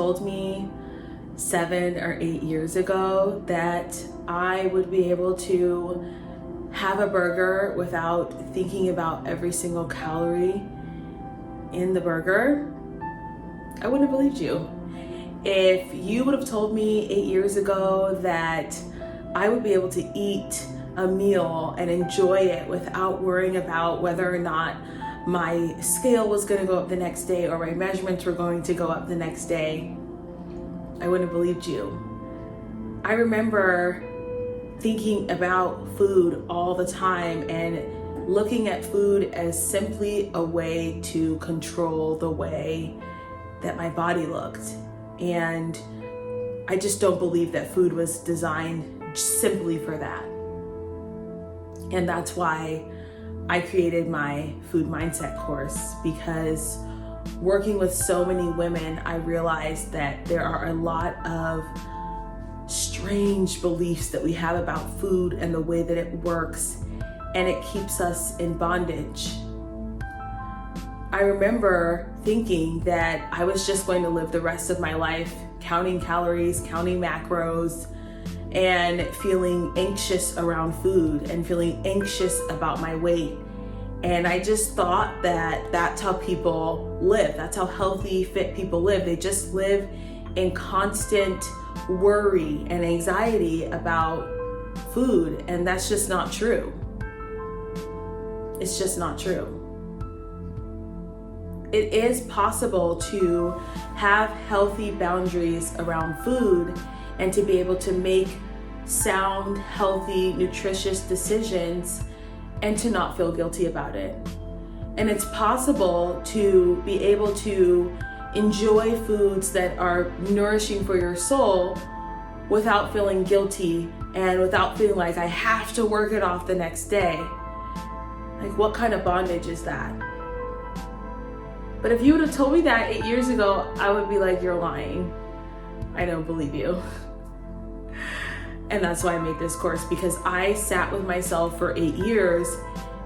told me 7 or 8 years ago that I would be able to have a burger without thinking about every single calorie in the burger, I wouldn't have believed you. If you would have told me 8 years ago that I would be able to eat a meal and enjoy it without worrying about whether or not my scale was going to go up the next day or my measurements were going to go up the next day, I wouldn't have believed you. I remember thinking about food all the time and looking at food as simply a way to control the way that my body looked. And I just don't believe that food was designed simply for that. And that's why I created my food mindset course, because working with so many women, I realized that there are a lot of strange beliefs that we have about food and the way that it works, and it keeps us in bondage. I remember thinking that I was just going to live the rest of my life counting calories, counting macros, and feeling anxious around food and feeling anxious about my weight. And I just thought that that's how people live. That's how healthy, fit people live. They just live in constant worry and anxiety about food. And that's just not true. It's just not true. It is possible to have healthy boundaries around food and to be able to make sound, healthy, nutritious decisions and to not feel guilty about it. And it's possible to be able to enjoy foods that are nourishing for your soul without feeling guilty and without feeling like I have to work it off the next day. Like, what kind of bondage is that? But if you would have told me that 8 years ago, I would be like, you're lying. I don't believe you. And that's why I made this course, because I sat with myself for 8 years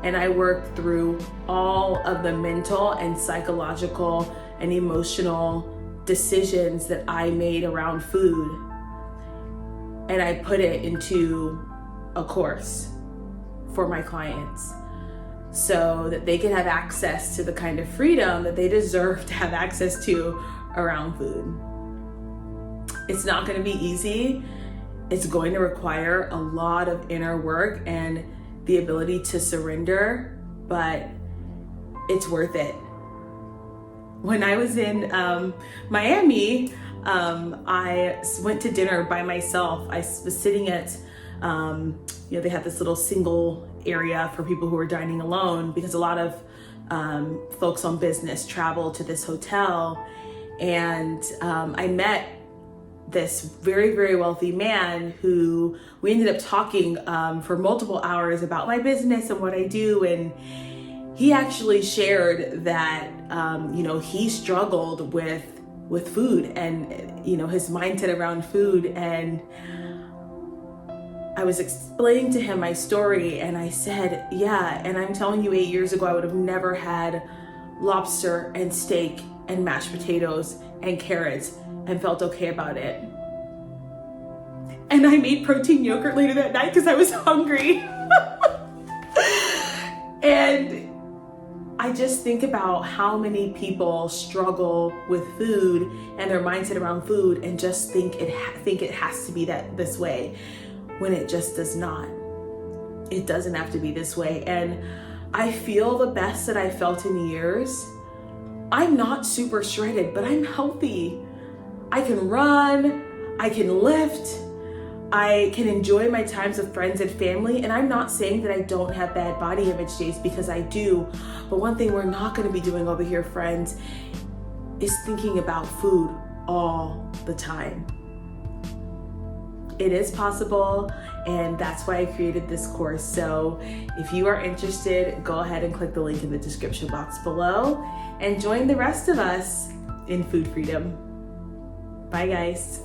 and I worked through all of the mental and psychological and emotional decisions that I made around food. And I put it into a course for my clients so that they could have access to the kind of freedom that they deserve to have access to around food. It's not going to be easy. It's going to require a lot of inner work and the ability to surrender, but it's worth it. When I was in Miami, I went to dinner by myself. I was sitting at, they had this little single area for people who were dining alone, because a lot of folks on business travel to this hotel. And I met this very, very wealthy man who we ended up talking for multiple hours about my business and what I do. And he actually shared that, he struggled with food and, his mindset around food. And I was explaining to him my story and I said, yeah, and I'm telling you, 8 years ago, I would have never had lobster and steak and mashed potatoes and carrots and felt okay about it. And I made protein yogurt later that night because I was hungry. And I just think about how many people struggle with food and their mindset around food and just think it has to be this way, when it just does not. It doesn't have to be this way. And I feel the best that I felt in years. I'm not super shredded, but I'm healthy. I can run, I can lift, I can enjoy my times with friends and family. And I'm not saying that I don't have bad body image days, because I do. But one thing we're not going to be doing over here, friends, is thinking about food all the time. It is possible, and that's why I created this course. So if you are interested, go ahead and click the link in the description box below and join the rest of us in food freedom. Bye, guys.